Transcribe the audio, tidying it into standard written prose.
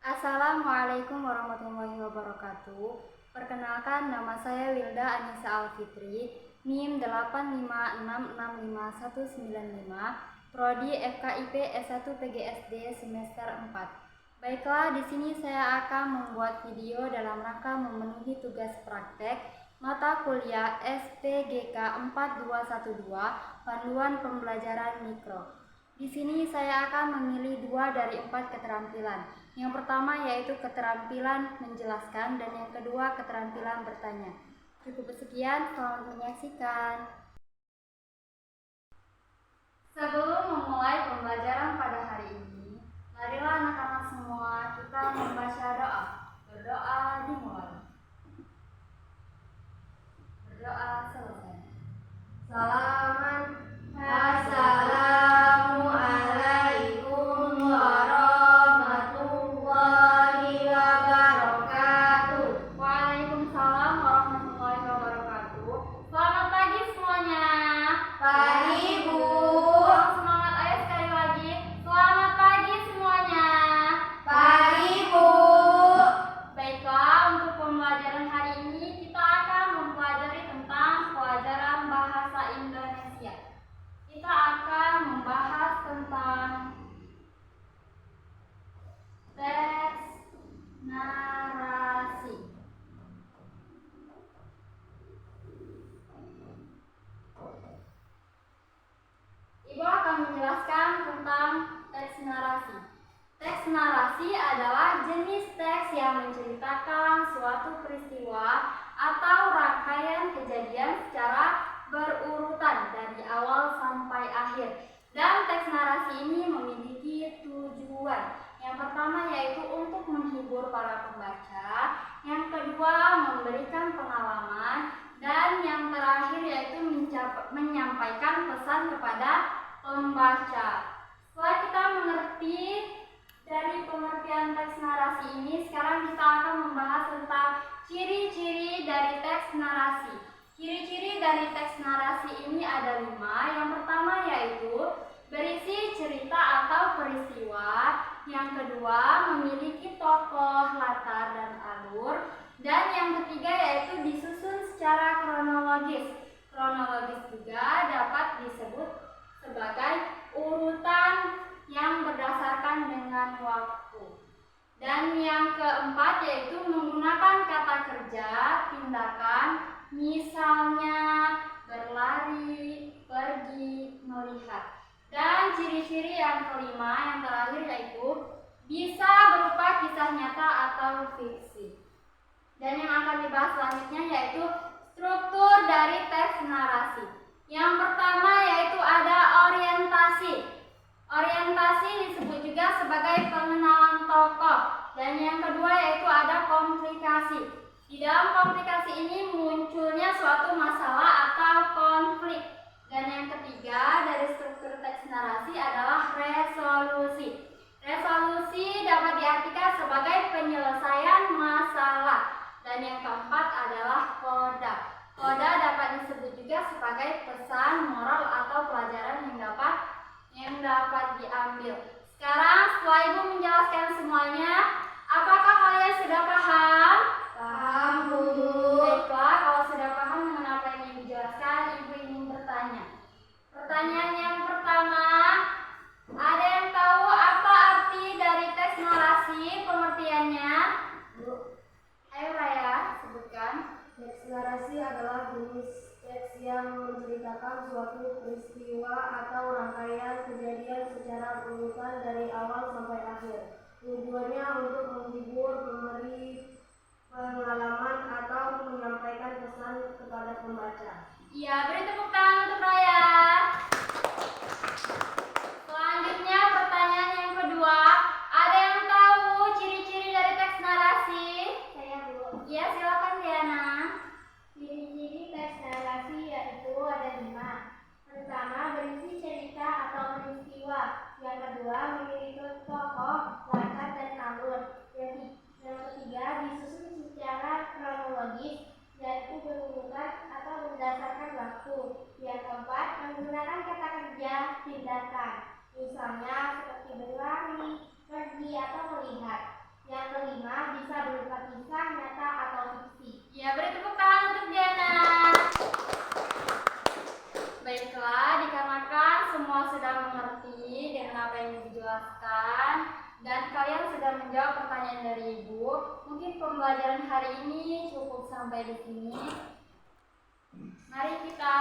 Assalamualaikum warahmatullahi wabarakatuh. Perkenalkan, nama saya Wilda Anissa Alfitri, NIM 856655195, Prodi FKIP S1 PGSD semester 4. Baiklah, di sini saya akan membuat video dalam rangka memenuhi tugas praktek mata kuliah SPGK 4212, Panduan Pembelajaran Mikro. Di sini saya akan memilih 2 dari 4 keterampilan. Yang pertama yaitu keterampilan menjelaskan dan yang kedua keterampilan bertanya. Cukup sekian, selamat menyaksikan. Sebelum memulai pembelajaran pada hari ini, marilah anak-anak semua kita membaca doa. Berdoa dimulai. Berdoa selesai. Assalamualaikum warahmatullahi wabarakatuh. Waalaikumsalam warahmatullahi wabarakatuh. Selamat pagi semuanya. Pagi, Bu. Semangat, ayo sekali lagi. Selamat pagi semuanya. Pagi, Bu. Baiklah, untuk pembelajaran hari ini kita akan mempelajari tentang pelajaran bahasa Indonesia. Kita akan membahas tentang teks narasi. Ibu akan menjelaskan tentang teks narasi. Teks narasi adalah jenis teks yang menceritakan suatu peristiwa atau rangkaian kejadian secara berurutan dari awal sampai akhir. Dan teks narasi ini memiliki tujuan. Yang pertama yaitu untuk menghibur para pembaca, yang kedua memberikan pengalaman, dan yang terakhir yaitu menyampaikan pesan kepada pembaca. Setelah kita mengerti dari pengertian teks narasi ini, sekarang kita akan membahas tentang ciri-ciri dari teks narasi. Ciri-ciri dari teks narasi ini ada 5. Yang pertama yaitu berisi cerita atau peristiwa. Yang kedua memiliki tokoh, latar, dan alur. Dan yang ketiga yaitu disusun secara kronologis. Kronologis juga dapat disebut sebagai urutan yang berdasarkan dengan waktu. Dan yang keempat yaitu menggunakan kata kerja, tindakan, misalnya berlari, pergi, melihat. Dan ciri-ciri yang kelima, yang terakhir yaitu bisa berupa kisah nyata atau fiksi. Dan yang akan dibahas selanjutnya yaitu struktur dari teks narasi. Yang pertama yaitu ada orientasi. Orientasi disebut juga sebagai pengenalan tokoh. Dan yang kedua yaitu ada komplikasi. Di dalam komplikasi ini munculnya suatu masalah atau konflik. Dan yang ketiga dari struktur teks narasi adalah resolusi. Resolusi dapat diartikan sebagai penyelesaian masalah. Dan yang keempat adalah koda. Koda dapat disebut juga sebagai pesan, moral, atau pelajaran yang dapat diambil. Sekarang setelah Ibu menjelaskan semuanya, apakah kalian sudah paham? Paham, Bu. Baiklah, kalau sudah paham dengan apa yang Ibu jelaskan, Ibu ingin bertanya. Pertanyaan yang pertama, ada yang tahu apa arti dari teks narasi, pengertiannya? Bu, Ayo Raya, sebutkan. teks narasi adalah jenis teks yang menceritakan suatu peristiwa atau rangkaian kejadian secara berurutan dari awal sampai akhir. Tujuannya untuk menghibur, memberi pengalaman, atau menyampaikan pesan kepada pembaca. Iya, beri tepuk tangan untuk Raya. Selanjutnya pertanyaan yang kedua, ada yang tahu ciri-ciri dari teks narasi? Saya, Bu. Iya, silakan Diana. Ciri-ciri teks narasi yaitu ada 5. Pertama, berisi cerita atau peristiwa. Yang kedua, memiliki tokoh, latar, dan alur. Yang ketiga, disusun secara kronologis, yaitu berurutan atau berdasarkan waktu. Yang keempat, menggunakan kata kerja, tindakan. Misalnya seperti berlari, pergi, atau melihat. Yang dijelaskan dan kalian sudah menjawab pertanyaan dari Ibu. Mungkin pembelajaran hari ini cukup sampai di sini. Mari kita